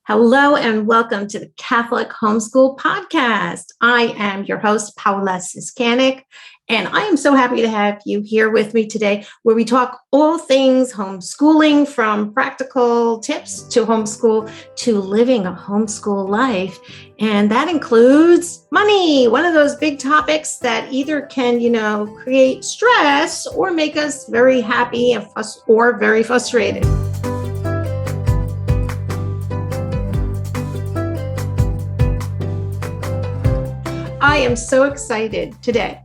Hello and welcome to the Catholic Homeschool Podcast. I am your host, Paola Ciskanik, and I am so happy to have you here with me today where we talk all things homeschooling, from practical tips to homeschool to living a homeschool life. And that includes money, one of those big topics that either can, create stress or make us very happy or very frustrated. I am so excited today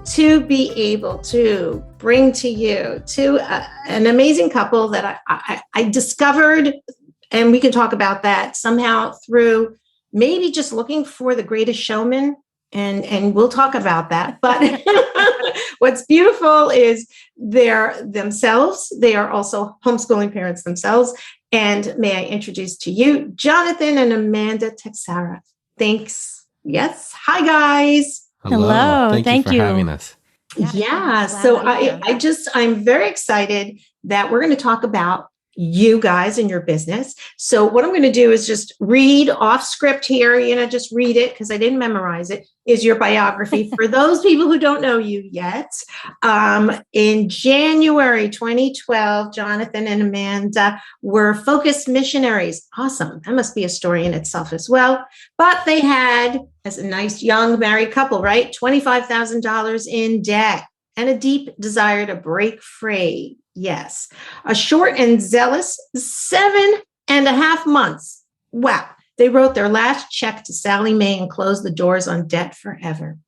to be able to bring to you an amazing couple that I discovered, and we can talk about that somehow through maybe just looking for the greatest showman, and we'll talk about that. But what's beautiful is they're themselves. They are also homeschooling parents themselves. And may I introduce to you Jonathan and Amanda Teixeira. Thanks. Yes. Hi, guys. Hello. Thank you for having us. Yeah. So I'm very excited that we're going to talk about you guys and your business. So what I'm going to do is just read off script here, just read it because I didn't memorize it, is your biography. For those people who don't know you yet, in January 2012, Jonathan and Amanda were focused missionaries. Awesome. That must be a story in itself as well. But they had, as a nice young married couple, right, $25,000 in debt and a deep desire to break free. Yes. A short and zealous 7.5 months. Wow. They wrote their last check to Sallie Mae and closed the doors on debt forever.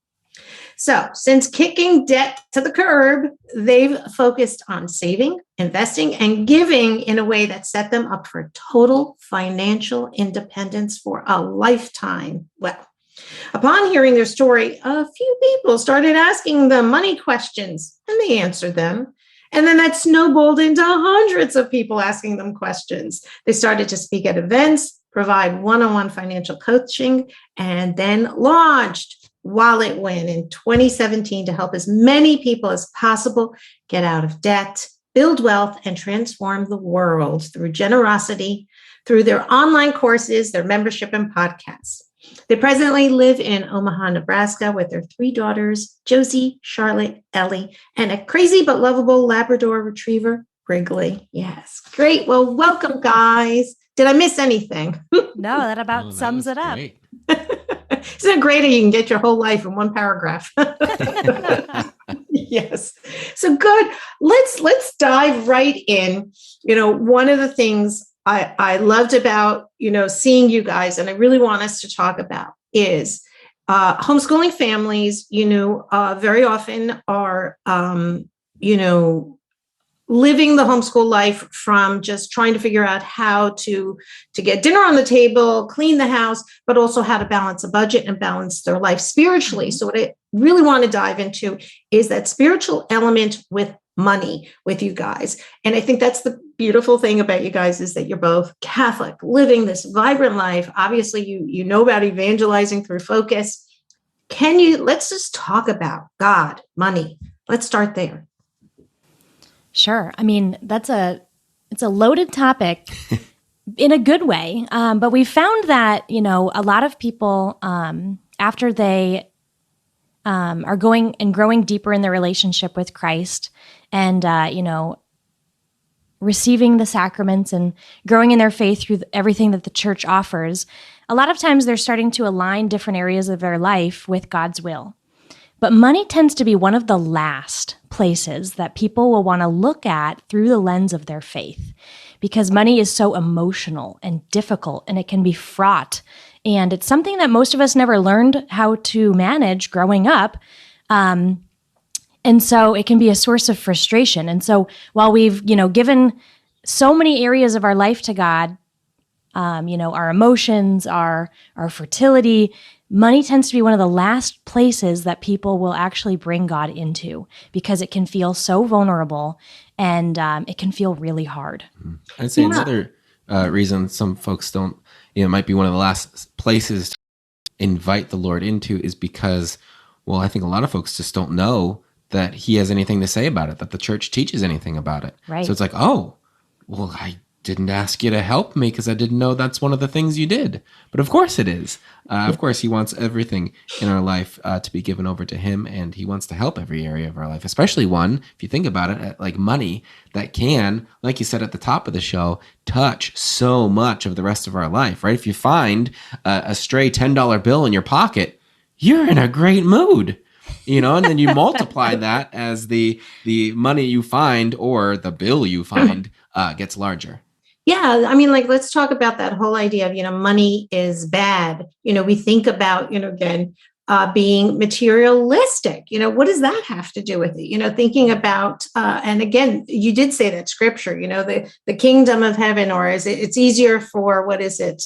So since kicking debt to the curb, they've focused on saving, investing, and giving in a way that set them up for total financial independence for a lifetime. Well, upon hearing their story, a few people started asking them money questions, and they answered them. And then that snowballed into hundreds of people asking them questions. They started to speak at events, provide one-on-one financial coaching, and then launched WalletWin in 2017 to help as many people as possible get out of debt, build wealth, and transform the world through generosity, through their online courses, their membership, and podcasts. They presently live in Omaha, Nebraska with their 3 daughters, Josie, Charlotte, Ellie, and a crazy but lovable Labrador retriever, Wrigley. Yes. Great. Well, welcome, guys. Did I miss anything? No, that about sums it up. Isn't it great that you can get your whole life in one paragraph? Yes. So good. Let's dive right in. One of the things I loved about, seeing you guys, and I really want us to talk about, is homeschooling families, very often are, living the homeschool life from just trying to figure out how to get dinner on the table, clean the house, but also how to balance a budget and balance their life spiritually. So what I really want to dive into is that spiritual element with money with you guys. And I think that's the beautiful thing about you guys, is that you're both Catholic, living this vibrant life. Obviously, you know about evangelizing through focus. Let's just talk about God, money. Let's start there. Sure. I mean, it's a loaded topic in a good way. But we found that, a lot of people, after they are going and growing deeper in their relationship with Christ and, receiving the sacraments and growing in their faith through everything that the church offers, a lot of times they're starting to align different areas of their life with God's will. But money tends to be one of the last places that people will want to look at through the lens of their faith, because money is so emotional and difficult, and it can be fraught. And it's something that most of us never learned how to manage growing up. And so it can be a source of frustration. And so while we've, given so many areas of our life to God, our emotions, our fertility, money tends to be one of the last places that people will actually bring God into, because it can feel so vulnerable and it can feel really hard. I'd say another reason some folks don't, it might be one of the last places to invite the Lord into is because, well, I think a lot of folks just don't know that he has anything to say about it, that the church teaches anything about it. Right. So it's like, oh, well, didn't ask you to help me because I didn't know that's one of the things you did. But of course it is. Of course, he wants everything in our life to be given over to him, and he wants to help every area of our life, especially one, if you think about it, like money that can, like you said at the top of the show, touch so much of the rest of our life, right? If you find a stray $10 bill in your pocket, you're in a great mood. And then you multiply that as the money you find or the bill you find gets larger. Yeah, I mean, like, let's talk about that whole idea of, money is bad. We think about, again, being materialistic. What does that have to do with it? Thinking about, and again, you did say that scripture, the kingdom of heaven, or it's easier for, what is it?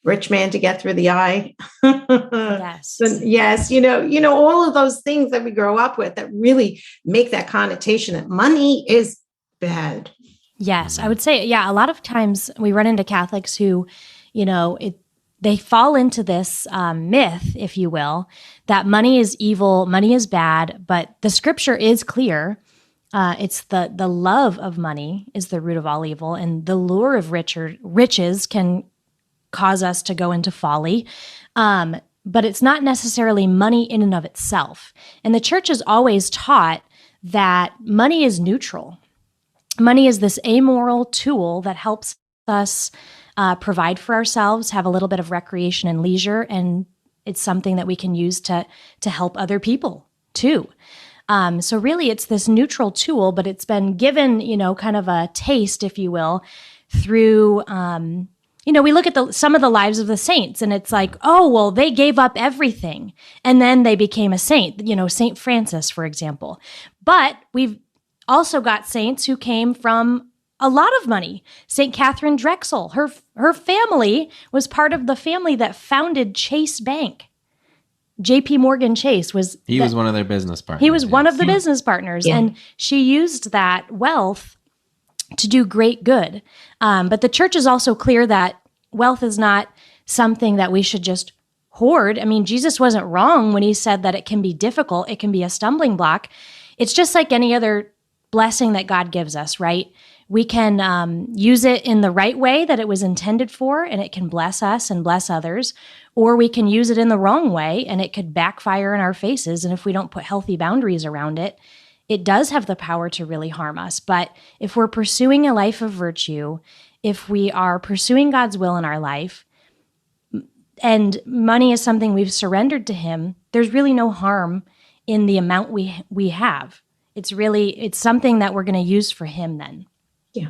Rich man to get through the eye. Yes. Yes. All of those things that we grow up with that really make that connotation that money is bad. Yes, I would say, a lot of times we run into Catholics who, they fall into this myth, if you will, that money is evil, money is bad, but the scripture is clear. It's the love of money is the root of all evil, and the lure of riches can cause us to go into folly. But it's not necessarily money in and of itself. And the church has always taught that money is neutral. Money is this amoral tool that helps us provide for ourselves, have a little bit of recreation and leisure, and it's something that we can use to help other people too. So really, it's this neutral tool, but it's been given, kind of a taste, if you will, through, we look at some of the lives of the saints, and it's like, oh, well, they gave up everything, and then they became a saint. Saint Francis, for example. But we've also got saints who came from a lot of money. St. Catherine Drexel, her family was part of the family that founded Chase Bank. J.P. Morgan Chase was... He was one of their business partners. He was one of the business partners, and she used that wealth to do great good. But the church is also clear that wealth is not something that we should just hoard. I mean, Jesus wasn't wrong when he said that it can be difficult, it can be a stumbling block. It's just like any other blessing that God gives us, right? We can use it in the right way that it was intended for, and it can bless us and bless others, or we can use it in the wrong way, and it could backfire in our faces. And if we don't put healthy boundaries around it, it does have the power to really harm us. But if we're pursuing a life of virtue, if we are pursuing God's will in our life, and money is something we've surrendered to Him, there's really no harm in the amount we have. It's something that we're going to use for Him then. Yeah.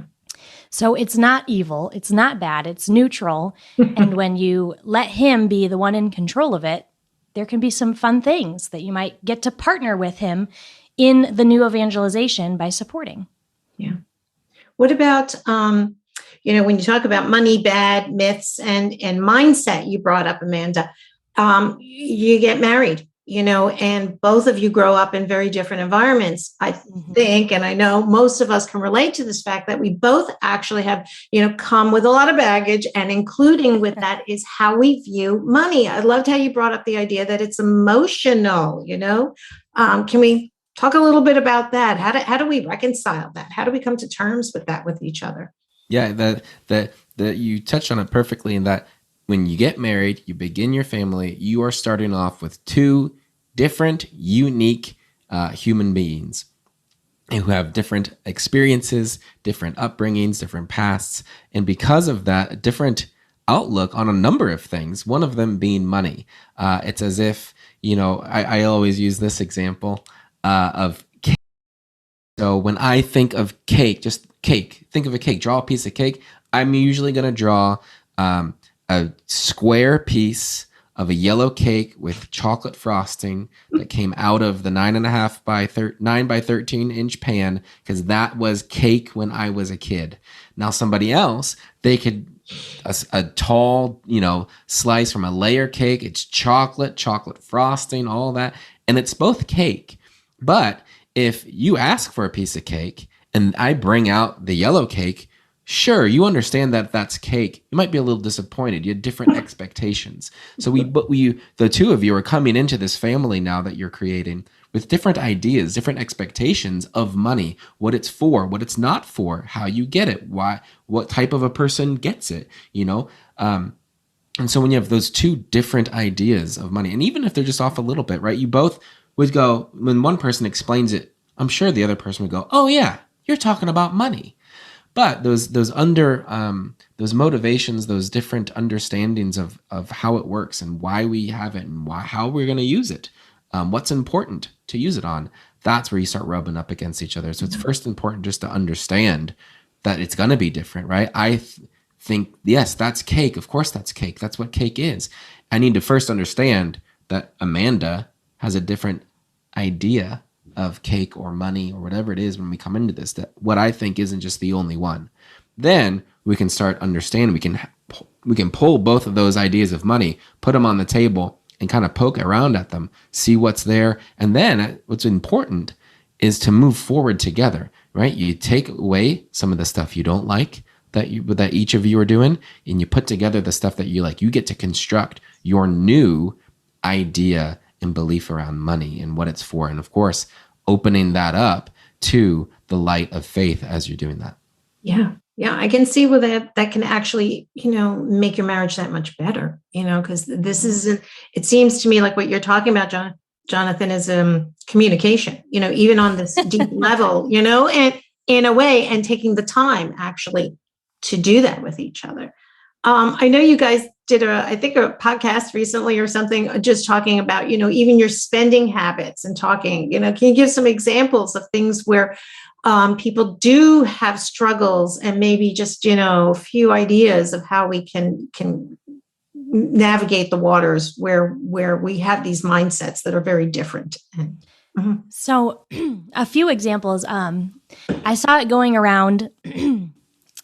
So it's not evil. It's not bad. It's neutral. And when you let Him be the one in control of it, there can be some fun things that you might get to partner with Him in the new evangelization by supporting. Yeah. What about, when you talk about money, bad, myths, and mindset you brought up, Amanda, you get married. And both of you grow up in very different environments. I think, and I know most of us can relate to this fact that we both actually have, come with a lot of baggage, and including with that is how we view money. I loved how you brought up the idea that it's emotional, Can we talk a little bit about that? How do we reconcile that? How do we come to terms with that with each other? Yeah, that you touched on it perfectly in that when you get married, you begin your family, you are starting off with two different, unique human beings who have different experiences, different upbringings, different pasts. And because of that, a different outlook on a number of things, one of them being money. It's as if, I always use this example of cake. So when I think of cake, just cake, think of a cake, draw a piece of cake. I'm usually going to draw a square piece of a yellow cake with chocolate frosting that came out of the 9.5 by 9 by 13 inch pan, because that was cake when I was a kid. Now somebody else, they could a tall, slice from a layer cake. It's chocolate frosting, all that, and it's both cake. But if you ask for a piece of cake and I bring out the yellow cake, sure, you understand that that's cake. You might be a little disappointed. You had different expectations. So the two of you are coming into this family now that you're creating with different ideas, different expectations of money, what it's for, what it's not for, how you get it, why, what type of a person gets it, and so when you have those two different ideas of money, and even if they're just off a little bit, right, you both would go, when one person explains it, I'm sure the other person would go, oh yeah, you're talking about money. But those motivations, those different understandings of how it works and why we have it and how we're going to use it, what's important to use it on, that's where you start rubbing up against each other. So it's first important just to understand that it's going to be different, right? I think, yes, that's cake. Of course that's cake. That's what cake is. I need to first understand that Amanda has a different idea of cake or money or whatever it is when we come into this, that what I think isn't just the only one. Then we can start understanding, we can pull both of those ideas of money, put them on the table and kind of poke around at them, see what's there. And then what's important is to move forward together, right? You take away some of the stuff you don't like that each of you are doing, and you put together the stuff that you like. You get to construct your new idea and belief around money and what it's for. And of course, opening that up to the light of faith as you're doing that. Yeah. Yeah. I can see where that can actually, make your marriage that much better, because this isn't, it seems to me like what you're talking about, Jonathan, is communication, even on this deep level, and in a way, and taking the time actually to do that with each other. I know you guys did a podcast recently or something, just talking about, even your spending habits and talking, can you give some examples of things where people do have struggles and maybe just, a few ideas of how we can navigate the waters where we have these mindsets that are very different. So a few examples, I saw it going around.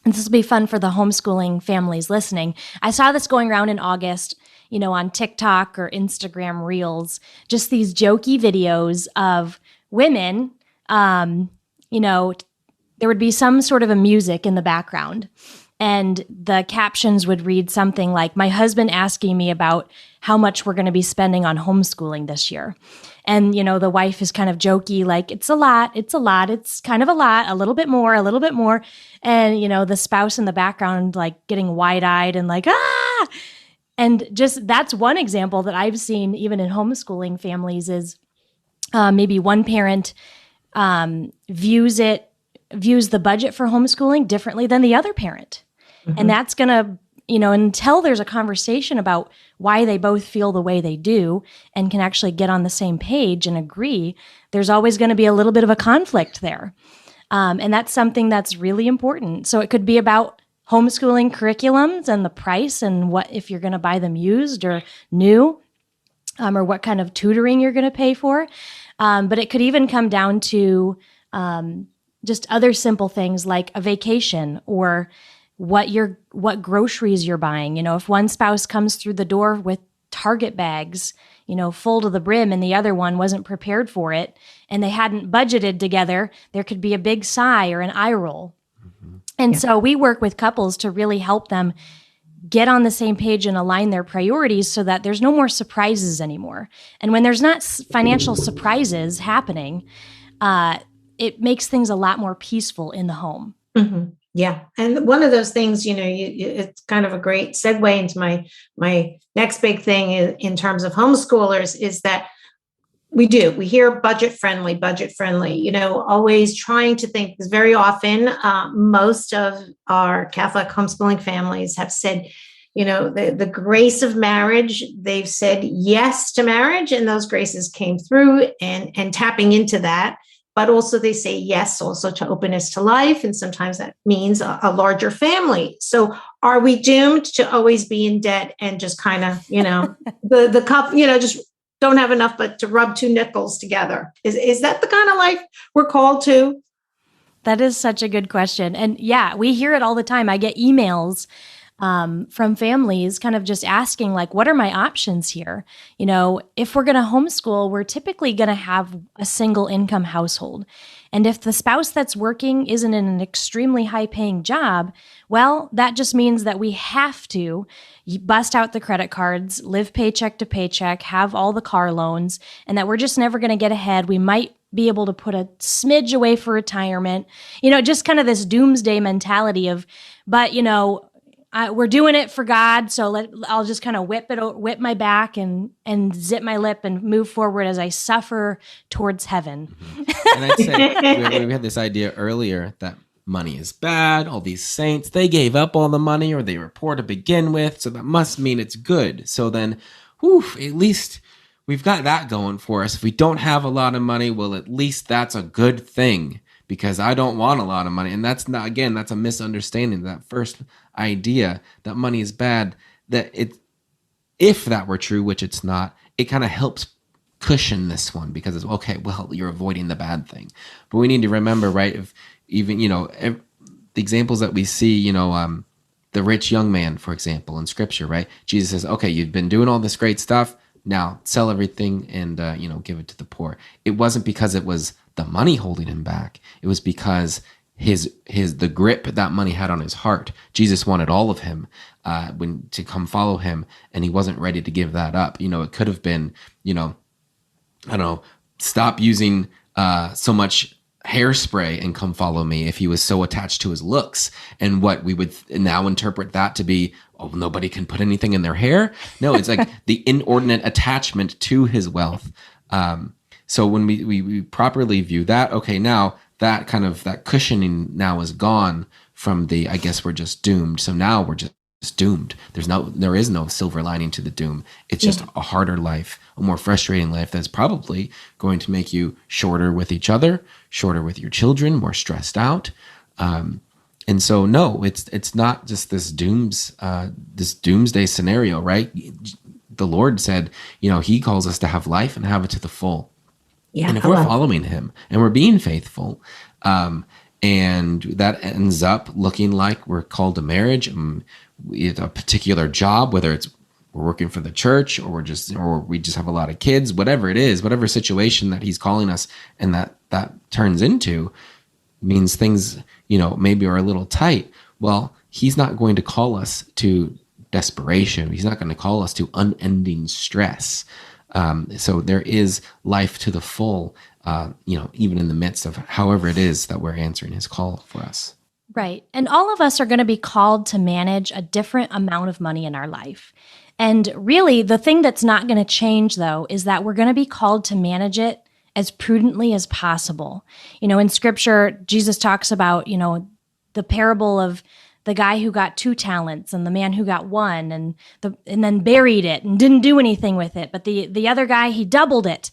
And this will be fun for the homeschooling families listening. I saw this going around in August, on TikTok or Instagram Reels, just these jokey videos of women, there would be some sort of a music in the background. And the captions would read something like, my husband asking me about how much we're going to be spending on homeschooling this year. And, the wife is kind of jokey, like, it's a lot, it's kind of a lot, a little bit more. And, the spouse in the background, like getting wide-eyed and like, ah! And just, that's one example that I've seen even in homeschooling families is maybe one parent views the budget for homeschooling differently than the other parent. Mm-hmm. And that's going to, until there's a conversation about why they both feel the way they do and can actually get on the same page and agree, there's always going to be a little bit of a conflict there. And that's something that's really important. So it could be about homeschooling curriculums and the price and what, if you're going to buy them used or new, or what kind of tutoring you're going to pay for. But it could even come down to just other simple things like a vacation or what groceries you're buying. If one spouse comes through the door with Target bags, full to the brim, and the other one wasn't prepared for it, and they hadn't budgeted together, there could be a big sigh or an eye roll. Mm-hmm. And so we work with couples to really help them get on the same page and align their priorities so that there's no more surprises anymore. And when there's not financial surprises happening, it makes things a lot more peaceful in the home. Mm-hmm. Yeah. And one of those things, it's kind of a great segue into my next big thing in terms of homeschoolers is that we hear budget friendly, always trying to think, because very often most of our Catholic homeschooling families have said, the grace of marriage, they've said yes to marriage, and those graces came through and tapping into that. But also they say yes also to openness to life. And sometimes that means a larger family. So are we doomed to always be in debt and just kind of, the cup, just don't have enough, but to rub two nickels together? Is that the kind of life we're called to? That is such a good question. And yeah, we hear it all the time. I get emails from families kind of just asking, like, what are my options here? If we're going to homeschool, we're typically going to have a single income household. And if the spouse that's working isn't in an extremely high paying job, well, that just means that we have to bust out the credit cards, live paycheck to paycheck, have all the car loans, and that we're just never going to get ahead. We might be able to put a smidge away for retirement, just kind of this doomsday mentality of, but, we're doing it for God, so I'll just kind of whip my back and zip my lip and move forward as I suffer towards heaven. And I'd say we had this idea earlier that money is bad. All these saints, they gave up all the money, or they were poor to begin with, so that must mean it's good. So then, at least we've got that going for us. If we don't have a lot of money, well, at least that's a good thing, because I don't want a lot of money. And that's not, again, that's a misunderstanding. That first idea that money is bad, if that were true, which it's not, it kind of helps cushion this one, because it's okay, well, you're avoiding the bad thing. But we need to remember, right, if even, the examples that we see, the rich young man, for example, in scripture, right? Jesus says, okay, you've been doing all this great stuff. Now sell everything and, give it to the poor. It wasn't because it was the money holding him back. It was because the grip that money had on his heart. Jesus wanted all of him to come follow him, and he wasn't ready to give that up. It could have been, I don't know, stop using so much hairspray and come follow me, if he was so attached to his looks. And what we would now interpret that to be, oh, nobody can put anything in their hair. No, it's like the inordinate attachment to his wealth. So when we properly view that, okay, now that cushioning now is gone from I guess we're just doomed. So now we're just doomed. There is no silver lining to the doom. It's just a harder life, a more frustrating life that's probably going to make you shorter with each other, shorter with your children, more stressed out. And so, no, it's not just this doomsday scenario, right? The Lord said, he calls us to have life and have it to the full. Yeah, and if we're following him and we're being faithful, and that ends up looking like we're called to marriage, a particular job, whether it's we're working for the church or we just have a lot of kids, whatever it is, whatever situation that he's calling us, and that turns into means things, maybe are a little tight. Well, he's not going to call us to desperation. He's not going to call us to unending stress. So there is life to the full, even in the midst of however it is that we're answering his call for us. Right. And all of us are going to be called to manage a different amount of money in our life. And really, the thing that's not going to change, though, is that we're going to be called to manage it as prudently as possible. In scripture, Jesus talks about, the parable of the guy who got 2 talents and the man who got 1 and then buried it and didn't do anything with it. But the other guy, he doubled it.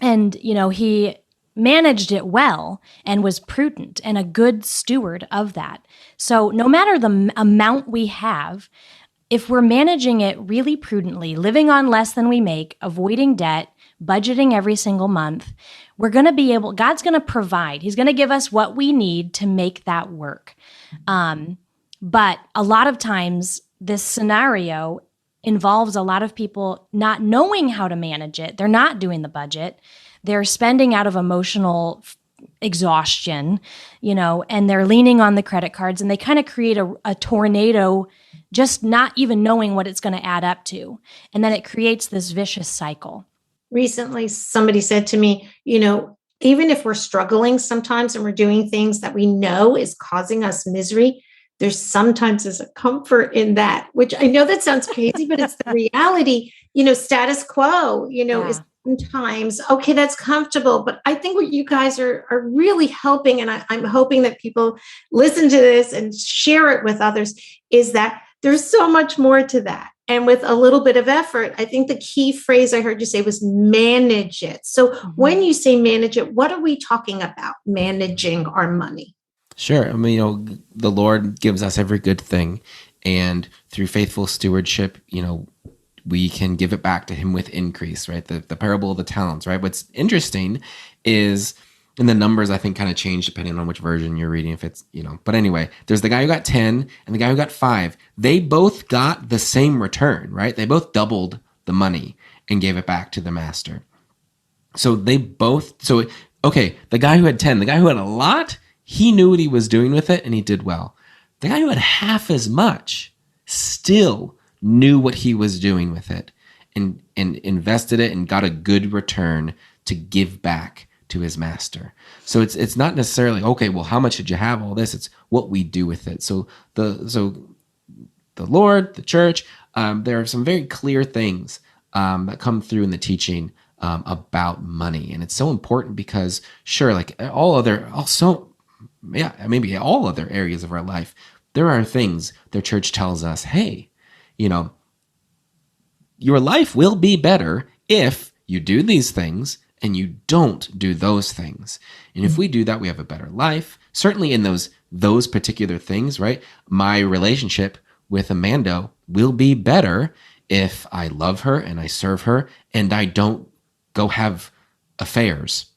He managed it well and was prudent and a good steward of that. So no matter the amount we have, if we're managing it really prudently, living on less than we make, avoiding debt, budgeting every single month, we're going to be able, God's going to provide. He's going to give us what we need to make that work. But a lot of times this scenario involves a lot of people not knowing how to manage it. They're not doing the budget. They're spending out of emotional exhaustion, and they're leaning on the credit cards, and they kind of create a tornado, just not even knowing what it's going to add up to. And then it creates this vicious cycle. Recently, somebody said to me, even if we're struggling sometimes and we're doing things that we know is causing us misery, there's sometimes a comfort in that, which I know that sounds crazy, but it's the reality. Status quo, is sometimes, okay, that's comfortable. But I think what you guys are really helping, and I'm hoping that people listen to this and share it with others, is that there's so much more to that. And with a little bit of effort, I think the key phrase I heard you say was manage it. So when you say manage it, what are we talking about managing our money? Sure. The Lord gives us every good thing. And through faithful stewardship, we can give it back to him with increase, right? The parable of the talents, right? What's interesting is And the numbers, I think, kind of change depending on which version you're reading. If it's, but anyway, there's the guy who got 10 and the guy who got 5. They both got the same return, right? They both doubled the money and gave it back to the master. So the guy who had 10, the guy who had a lot, he knew what he was doing with it and he did well. The guy who had half as much still knew what he was doing with it and invested it and got a good return to give back to his master. So it's not necessarily, okay, well, how much did you have all this? It's what we do with it. So the Lord, the church, there are some very clear things that come through in the teaching about money. And it's so important because sure, like maybe all other areas of our life, there are things the church tells us, hey, your life will be better if you do these things and you don't do those things. And if we do that, we have a better life. Certainly in those particular things, right? My relationship with Amanda will be better if I love her and I serve her and I don't go have affairs.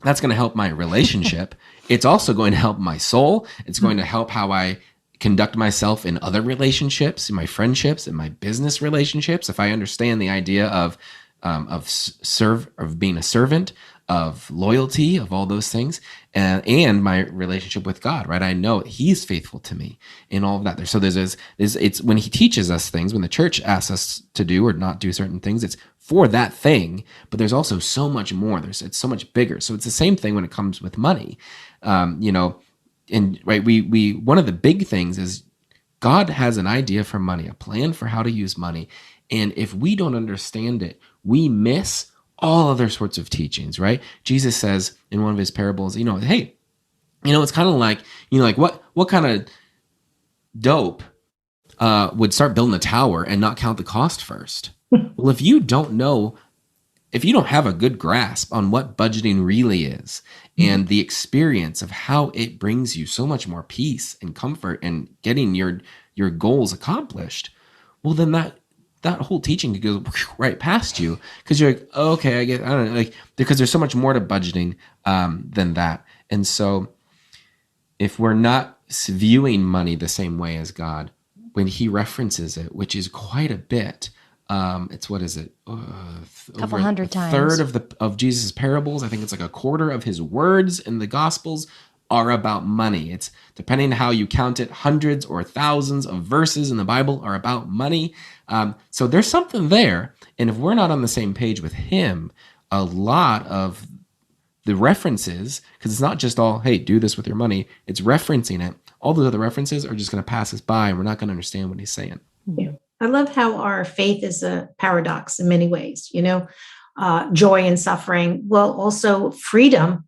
That's going to help my relationship. It's also going to help my soul. It's going to help how I conduct myself in other relationships, in my friendships, in my business relationships. If I understand the idea of being a servant, of loyalty, of all those things, and my relationship with God, right? I know He's faithful to me in all of that. So it's when He teaches us things, when the church asks us to do or not do certain things, it's for that thing. But there's also so much more. It's so much bigger. So it's the same thing when it comes with money, And right, we one of the big things is God has an idea for money, a plan for how to use money. And if we don't understand it, we miss all other sorts of teachings, right? Jesus says in one of his parables, hey, it's kind of like, what kind of dope would start building a tower and not count the cost first? Well, if you don't have a good grasp on what budgeting really is and the experience of how it brings you so much more peace and comfort and getting your goals accomplished, well, then that whole teaching could go right past you because you're like, oh, okay, I don't know, like, because there's so much more to budgeting than that. And so if we're not viewing money the same way as God, when He references it, which is quite a bit, it's what is it? A couple hundred times. A third of Jesus' parables. I think it's like a quarter of His words in the Gospels are about money. It's, depending on how you count it, hundreds or thousands of verses in the Bible are about money. So there's something there. And if we're not on the same page with Him, a lot of the references, because it's not just all, hey, do this with your money, it's referencing it. All those other references are just going to pass us by and we're not going to understand what He's saying. Yeah. I love how our faith is a paradox in many ways, joy and suffering, well, also freedom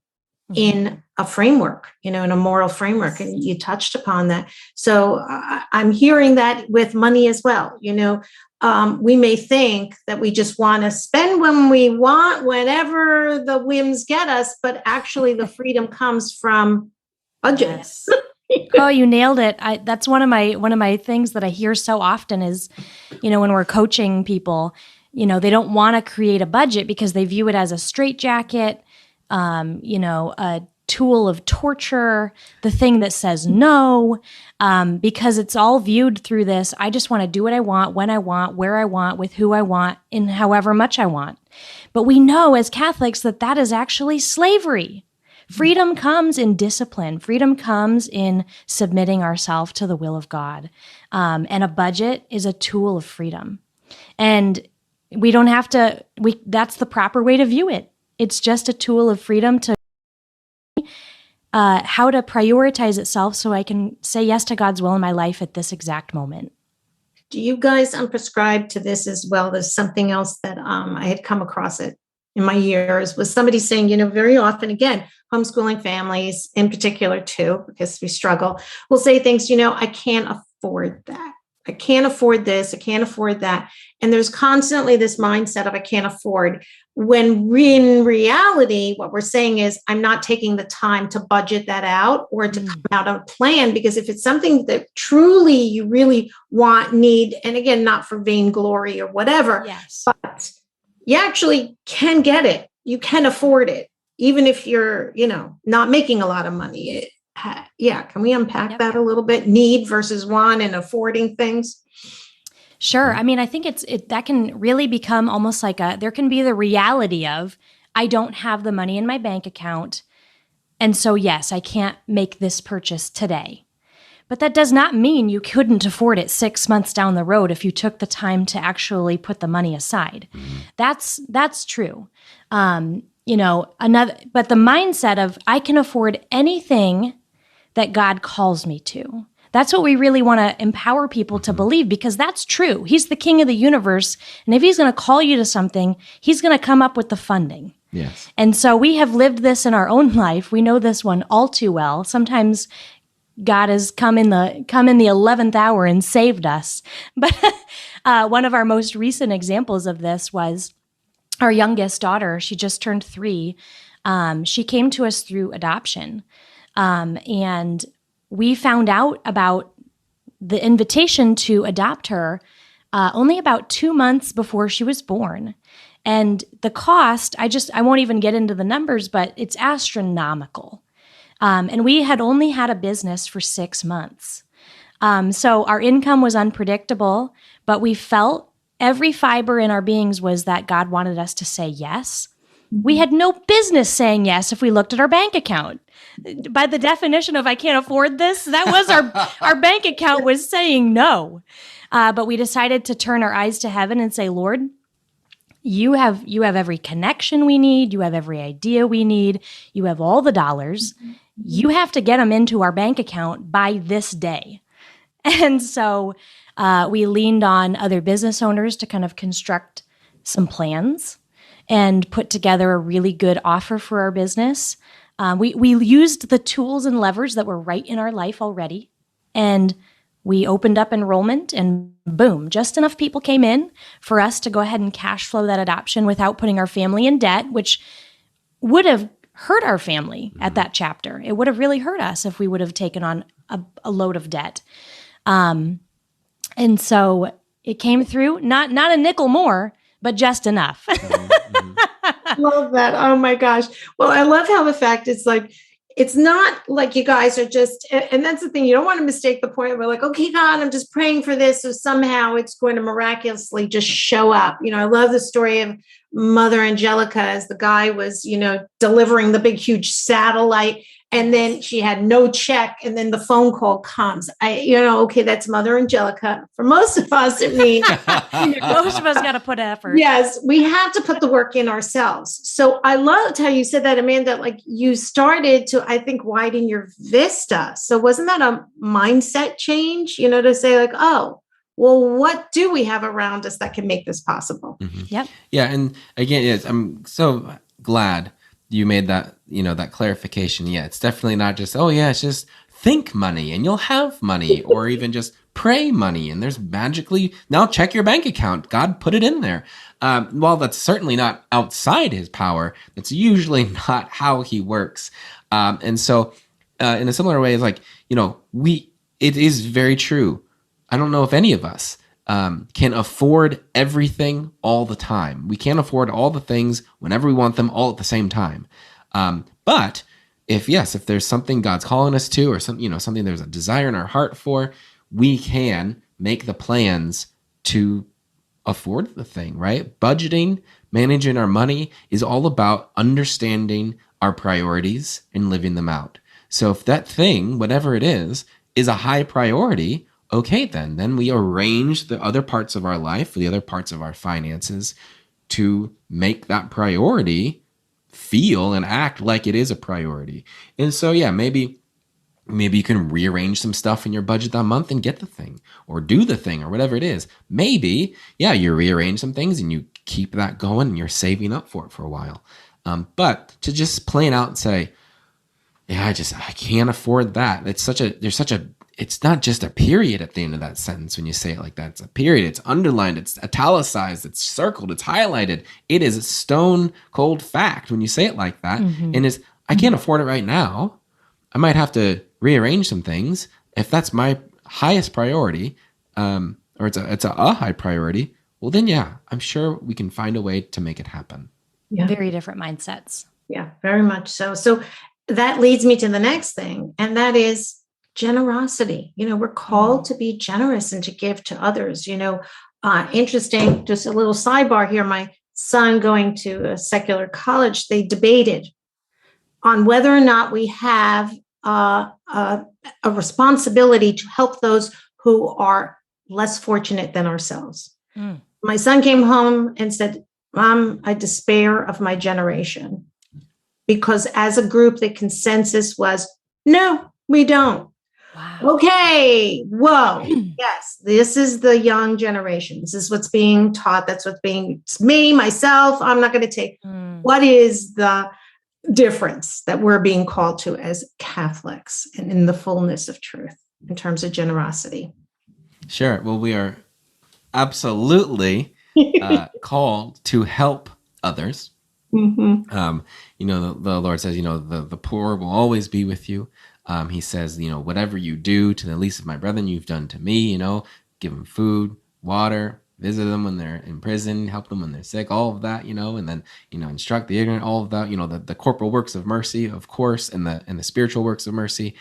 in a framework, in a moral framework. And you touched upon that. So I'm hearing that with money as well. We may think that we just want to spend when we want, whenever the whims get us, but actually the freedom comes from budgets. Oh, you nailed it. That's one of my things that I hear so often is, when we're coaching people, they don't want to create a budget because they view it as a straitjacket, a tool of torture, the thing that says no, because it's all viewed through this. I just want to do what I want, when I want, where I want, with who I want, and however much I want. But we know as Catholics that is actually slavery. Freedom comes in discipline. Freedom comes in submitting ourselves to the will of God. And a budget is a tool of freedom. And we don't have to, that's the proper way to view it. It's just a tool of freedom to how to prioritize itself so I can say yes to God's will in my life at this exact moment. Do you guys prescribe to this as well? There's something else that I had come across it in my years was somebody saying, very often, again, homeschooling families in particular too, because we struggle, will say things, I can't afford that. I can't afford this. I can't afford that. And there's constantly this mindset of I can't afford, when in reality, what we're saying is I'm not taking the time to budget that out or to come out of a plan, because if it's something that truly you really want, need, and again, not for vainglory or whatever, yes, but you actually can get it. You can afford it. even if you're, not making a lot of money. Can we unpack that a little bit? Need versus want and affording things? Sure. I mean, I think that can really become almost like there can be the reality of, I don't have the money in my bank account. And so, yes, I can't make this purchase today. But that does not mean you couldn't afford it 6 months down the road if you took the time to actually put the money aside. That's true. But the mindset of, I can afford anything that God calls me to. That's what we really want to empower people to believe, because that's true. He's the king of the universe. And if he's going to call you to something, he's going to come up with the funding. Yes. And so we have lived this in our own life. We know this one all too well. Sometimes God has come in the 11th hour and saved us. But one of our most recent examples of this was our youngest daughter. She just turned 3. She came to us through adoption. And we found out about the invitation to adopt her only about 2 months before she was born. And the cost, I won't even get into the numbers, but it's astronomical. And we had only had a business for 6 months. So our income was unpredictable, but we felt every fiber in our beings was that God wanted us to say yes. We had no business saying yes if we looked at our bank account. By the definition of, I can't afford this, that was our bank account was saying no. But we decided to turn our eyes to heaven and say, Lord, you have every connection we need. You have every idea we need. You have all the dollars. You have to get them into our bank account by this day. And so we leaned on other business owners to kind of construct some plans and put together a really good offer for our business. We used the tools and levers that were right in our life already. And we opened up enrollment, and boom, just enough people came in for us to go ahead and cash flow that adoption without putting our family in debt, which would have hurt our family at that chapter. It would have really hurt us if we would have taken on a load of debt. And so it came through, not a nickel more, but just enough. Love that. Oh my gosh. Well, I love how the fact is like, it's not like you guys are just, and that's the thing, you don't want to mistake the point where like, okay, God, I'm just praying for this, so somehow it's going to miraculously just show up. I love the story of Mother Angelica as the guy was, delivering the big, huge satellite. And then she had no check. And then the phone call comes. Okay, that's Mother Angelica. For most of us, it means most of us got to put effort. Yes, we have to put the work in ourselves. So I loved how you said that, Amanda, like you started to, I think, widen your vista. So wasn't that a mindset change, to say like, oh, well, what do we have around us that can make this possible? Mm-hmm. Yep. Yeah. And again, yes, I'm so glad you made that, that clarification. Yeah, it's definitely not just, oh yeah, it's just think money and you'll have money, or even just pray money and there's magically, now check your bank account. God put it in there. While that's certainly not outside his power, that's usually not how he works. And so in a similar way, it's like, it is very true. I don't know if any of us can afford everything all the time. We can't afford all the things whenever we want them all at the same time. But if there's something God's calling us to, or something there's a desire in our heart for, we can make the plans to afford the thing, right? Budgeting, managing our money is all about understanding our priorities and living them out. So if that thing, whatever it is a high priority, okay, then we arrange the other parts of our life, the other parts of our finances to make that priority feel and act like it is a priority. And so, maybe you can rearrange some stuff in your budget that month and get the thing or do the thing or whatever it is. Maybe, you rearrange some things and you keep that going and you're saving up for it for a while. But to just plain out say, I can't afford that. It's not just a period at the end of that sentence when you say it like that. It's a period. It's underlined. It's italicized. It's circled. It's highlighted. It is a stone cold fact when you say it like that. Mm-hmm. And I can't afford it right now. I might have to rearrange some things. If that's my highest priority, or it's a high priority, well then, I'm sure we can find a way to make it happen. Yeah. Very different mindsets. Yeah, very much so. So that leads me to the next thing, and that is generosity. We're called to be generous and to give to others. Interesting, just a little sidebar here. My son going to a secular college, they debated on whether or not we have a responsibility to help those who are less fortunate than ourselves. My son came home and said, Mom, I despair of my generation. Because as a group, the consensus was, no, we don't. Wow. Okay. Whoa. Yes. This is the young generation. This is what's being taught. That's what's it's me, myself. I'm not going to take. What is the difference that we're being called to as Catholics and in the fullness of truth in terms of generosity? Sure. Well, we are absolutely called to help others. The Lord says, the poor will always be with you. He says, whatever you do to the least of my brethren, you've done to me, give them food, water, visit them when they're in prison, help them when they're sick, all of that, and then, instruct the ignorant, all of that, the corporal works of mercy, of course, and the spiritual works of mercy.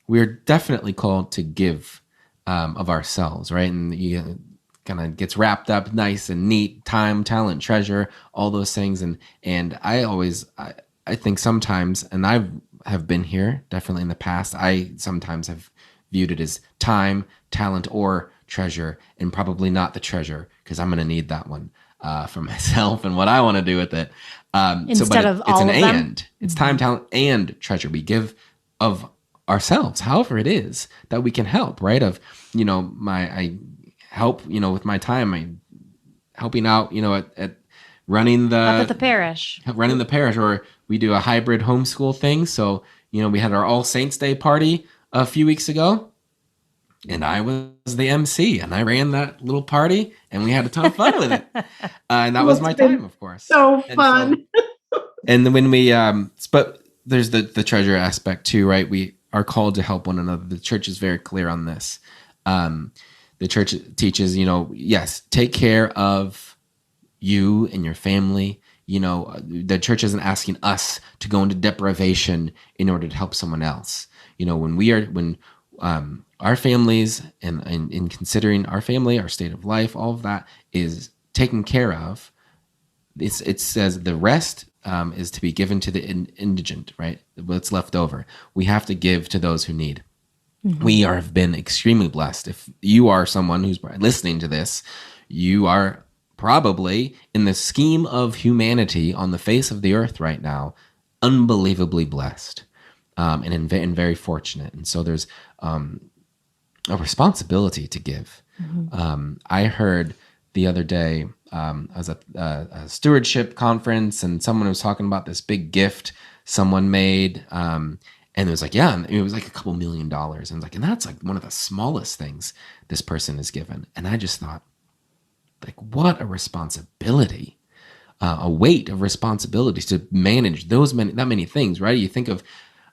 We're definitely called to give of ourselves, right? And you kind of gets wrapped up nice and neat, time, talent, treasure, all those things. And I think sometimes, and I have been here definitely in the past, I sometimes have viewed it as time, talent, or treasure, and probably not the treasure, because I'm going to need that one for myself and what I want to do with it. Instead of all of them? It's an and. It's time, talent, and treasure. We give of ourselves, however it is that we can help, right? I help, with my time, I'm helping out, at running up at the parish, or we do a hybrid homeschool thing. So, we had our All Saints Day party a few weeks ago, and I was the MC, and I ran that little party, and we had a ton of fun with it. And that was my time, of course. So fun. And then when we, but there's the treasure aspect too, right? We are called to help one another. The church is very clear on this. The church teaches, yes, take care of you and your family. The church isn't asking us to go into deprivation in order to help someone else. When our families and in considering our family, our state of life, all of that is taken care of. It says the rest is to be given to the indigent, right? What's left over. We have to give to those who need. We have been extremely blessed. If you are someone who's listening to this, you are probably, in the scheme of humanity on the face of the earth right now, unbelievably blessed and very fortunate. And so there's a responsibility to give. I heard the other day, I was at a stewardship conference, and someone was talking about this big gift someone made. And it was like, it was like a couple $1 million. And like, and that's like one of the smallest things this person is given. And I just thought, like, what a responsibility, a weight of responsibilities to manage that many things, right?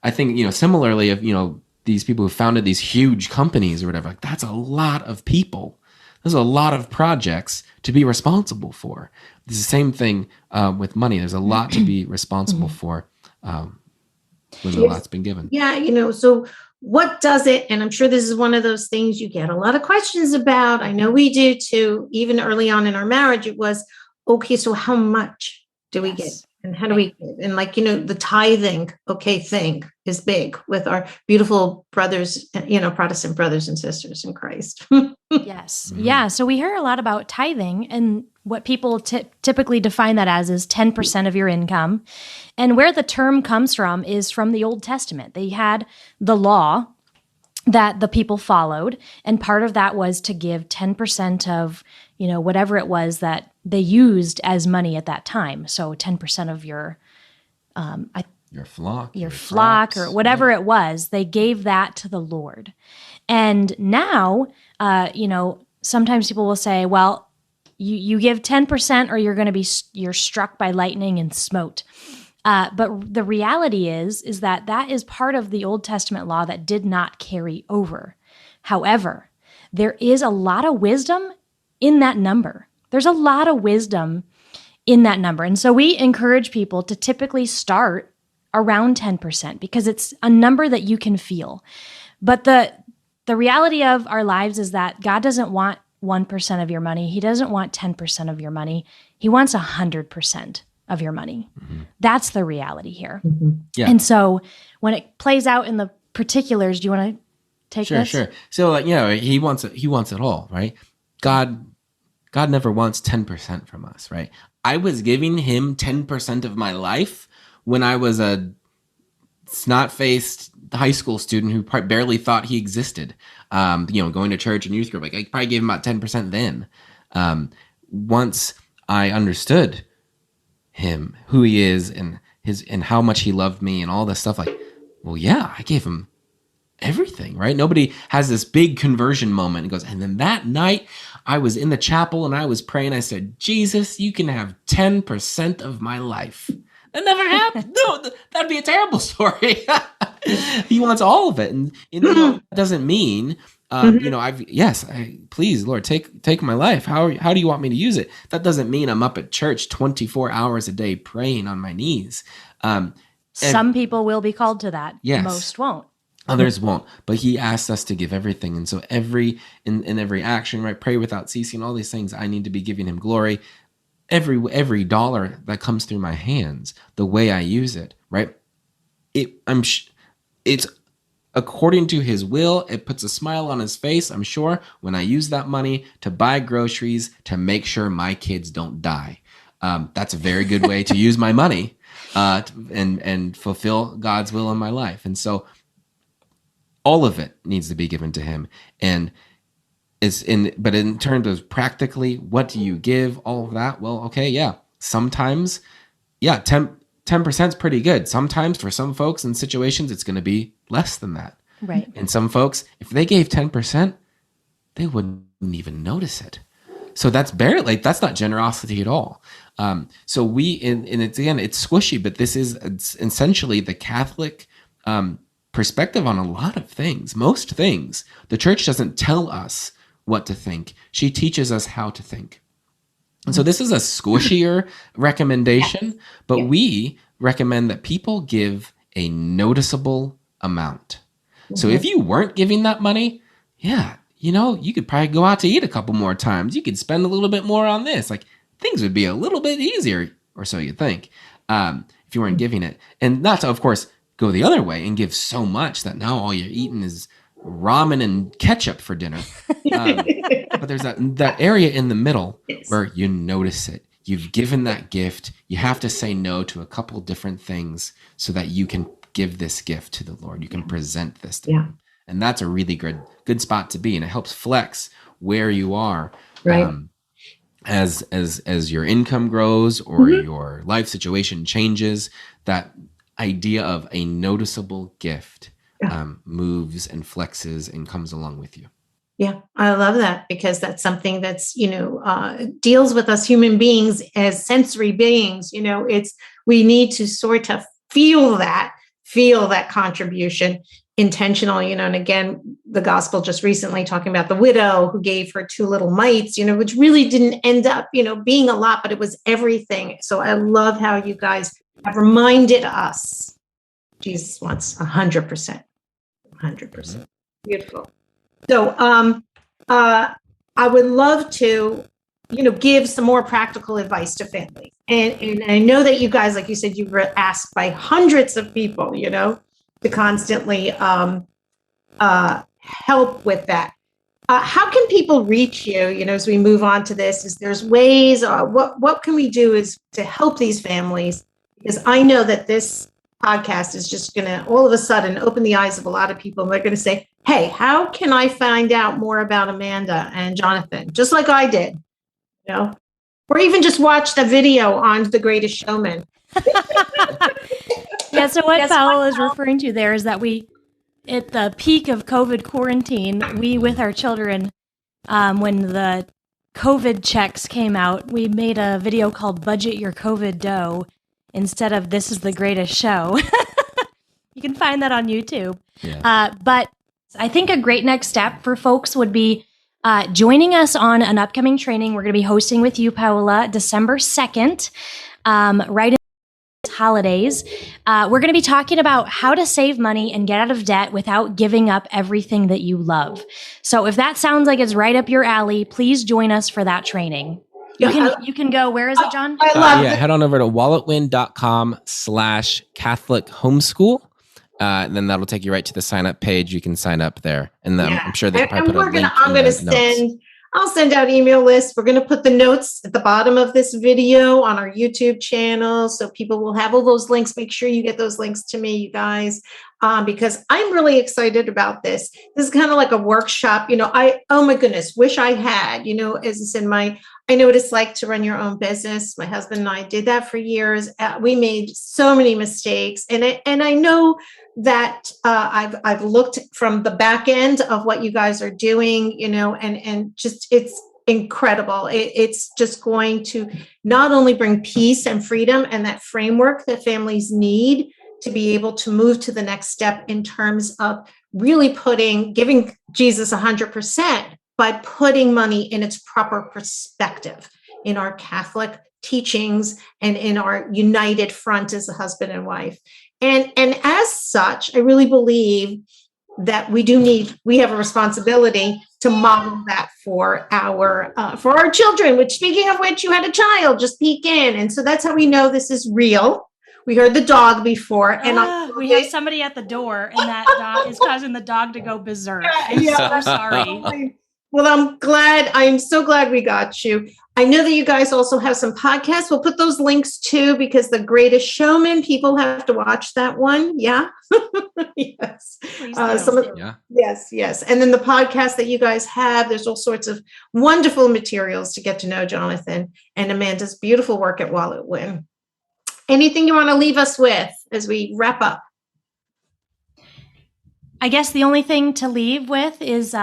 I think, similarly of, these people who founded these huge companies or whatever, like that's a lot of people. There's a lot of projects to be responsible for. It's the same thing with money. There's a lot to be responsible for. When the lot's been given. Yeah, so what does it, and I'm sure this is one of those things you get a lot of questions about. I know we do too. Even early on in our marriage, it was, okay, so how much do we get? And how do we give? And the tithing, thing is big with our beautiful brothers, Protestant brothers and sisters in Christ. Yes. Yeah. So we hear a lot about tithing, and what people typically define that as is 10% of your income. And where the term comes from is from the Old Testament. They had the law that the people followed, and part of that was to give 10% of, whatever it was that they used as money at that time. So 10% of your flock, or whatever it was, they gave that to the Lord. And now, sometimes people will say, well, you give 10% or you're struck by lightning and smote. But the reality is that is part of the Old Testament law that did not carry over. However, there is a lot of wisdom in that number. There's a lot of wisdom in that number. And so we encourage people to typically start around 10% because it's a number that you can feel. But the reality of our lives is that God doesn't want 1% of your money. He doesn't want 10% of your money. He wants 100% of your money. Mm-hmm. That's the reality here. Mm-hmm. Yeah. And so when it plays out in the particulars, do you want to take this? Sure. So, he wants it all, right? God never wants 10% from us, right? I was giving him 10% of my life when I was a snot-faced high school student who barely thought he existed. Going to church and youth group, I probably gave him about 10% then. Once I understood him, who he is, and how much he loved me, and all this stuff, I gave him everything, right? Nobody has this big conversion moment and goes, and then that night I was in the chapel and I was praying. I said, Jesus, you can have 10% of my life. That never happened. No, that'd be a terrible story. He wants all of it. And that doesn't mean, please, Lord, take my life. How do you want me to use it? That doesn't mean I'm up at church 24 hours a day praying on my knees. Some people will be called to that. Yes. Most won't. Others won't, but he asks us to give everything. And so in every action, right? Pray without ceasing, all these things, I need to be giving him glory. Every dollar that comes through my hands, the way I use it, right? It's according to his will. It puts a smile on his face, I'm sure, when I use that money to buy groceries to make sure my kids don't die. That's a very good way to use my money and fulfill God's will in my life. And so all of it needs to be given to him. And but in terms of practically, what do you give? All of that. Well, okay. Yeah. Sometimes, 10% is pretty good. Sometimes for some folks in situations, it's going to be less than that. Right. And some folks, if they gave 10%, they wouldn't even notice it. So that's barely, that's not generosity at all. So it's squishy, but it's essentially the Catholic, perspective on a lot of things. Most things, the church doesn't tell us what to think. She teaches us how to think. And so this is a squishier recommendation, but we recommend that people give a noticeable amount. Mm-hmm. So if you weren't giving that money, you could probably go out to eat a couple more times. You could spend a little bit more on this. Things would be a little bit easier, or so you think, if you weren't giving it. And not to, of course, go the other way and give so much that now all you're eating is ramen and ketchup for dinner. But there's that area in the middle where you notice it. You've given that gift. You have to say no to a couple different things so that you can give this gift to the Lord. You can present this to him. And that's a really good spot to be. And it helps flex where you are. Right. As your income grows or your life situation changes, that idea of a noticeable gift moves and flexes and comes along with you. Yeah, I love that, because that's something that's, deals with us human beings as sensory beings. We need to sort of feel that contribution intentional, and again, the gospel just recently talking about the widow who gave her 2 little mites, which really didn't end up, being a lot, but it was everything. So I love how you guys have reminded us Jesus wants 100%. 100%. Beautiful. So I would love to, give some more practical advice to families. And I know that you guys, like you said, you were asked by hundreds of people, to constantly help with that. How can people reach you, as we move on to this? Is there's ways, what can we do is to help these families? Because I know that this podcast is just going to all of a sudden open the eyes of a lot of people. And they're going to say, hey, how can I find out more about Amanda and Jonathan? Just like I did, or even just watch the video on The Greatest Showman. Yeah. So what Paola is referring to there is that we, at the peak of COVID quarantine, we with our children, when the COVID checks came out, we made a video called Budget Your COVID Dough instead of This is the Greatest Show. You can find that on YouTube. Yeah. But I think a great next step for folks would be joining us on an upcoming training we're going to be hosting with you, Paola, December 2nd, right in holidays. We're going to be talking about how to save money and get out of debt without giving up everything that you love. So if that sounds like it's right up your alley, please join us for that training. You can go, where is it, John? I love head on over to walletwin.com/Catholic homeschool. And then that'll take you right to the sign up page. You can sign up there. And I'm sure they probably put a link I'll send out email lists. We're going to put the notes at the bottom of this video on our YouTube channel. So people will have all those links. Make sure you get those links to me, you guys, because I'm really excited about this. This is kind of like a workshop. Oh my goodness, wish I had, as I said, I know what it's like to run your own business. My husband and I did that for years. We made so many mistakes. And I know that I've looked from the back end of what you guys are doing, and just it's incredible. It's just going to not only bring peace and freedom and that framework that families need to be able to move to the next step in terms of really giving Jesus 100%, by putting money in its proper perspective in our Catholic teachings and in our united front as a husband and wife. And as such, I really believe that we have a responsibility to model that for our children, which, speaking of which, you had a child just peek in. And so that's how we know this is real. We heard the dog before, and we have somebody at the door, and that dog is causing the dog to go berserk. I'm so sorry. Well, I'm so glad we got you. I know that you guys also have some podcasts. We'll put those links too, because The Greatest Showman, people have to watch that one. Yeah. Yes. Yes. And then the podcast that you guys have, there's all sorts of wonderful materials to get to know Jonathan and Amanda's beautiful work at WalletWin. Anything you want to leave us with as we wrap up? I guess the only thing to leave with is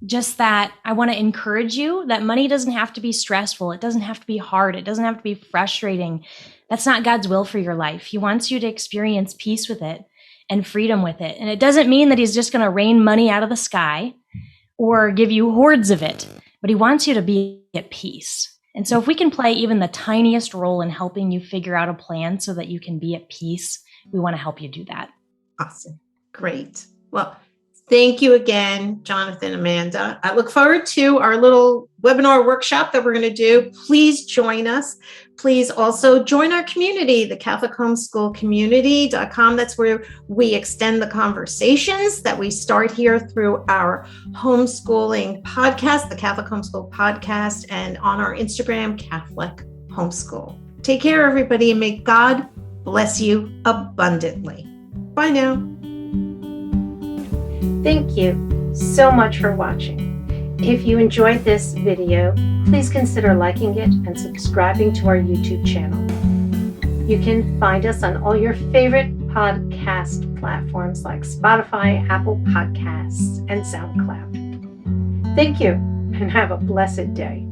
just that I want to encourage you that money doesn't have to be stressful. It doesn't have to be hard. It doesn't have to be frustrating. That's not God's will for your life. He wants you to experience peace with it and freedom with it. And it doesn't mean that he's just going to rain money out of the sky or give you hordes of it, but he wants you to be at peace. And so if we can play even the tiniest role in helping you figure out a plan so that you can be at peace, we want to help you do that. Awesome. Great. Well, thank you again, Jonathan, Amanda. I look forward to our little webinar workshop that we're going to do. Please join us. Please also join our community, the CatholicHomeschoolCommunity.com. That's where we extend the conversations that we start here through our homeschooling podcast, the Catholic Homeschool Podcast, and on our Instagram, Catholic Homeschool. Take care, everybody, and may God bless you abundantly. Bye now. Thank you so much for watching. If you enjoyed this video, please consider liking it and subscribing to our YouTube channel. You can find us on all your favorite podcast platforms like Spotify, Apple Podcasts, and SoundCloud. Thank you, and have a blessed day.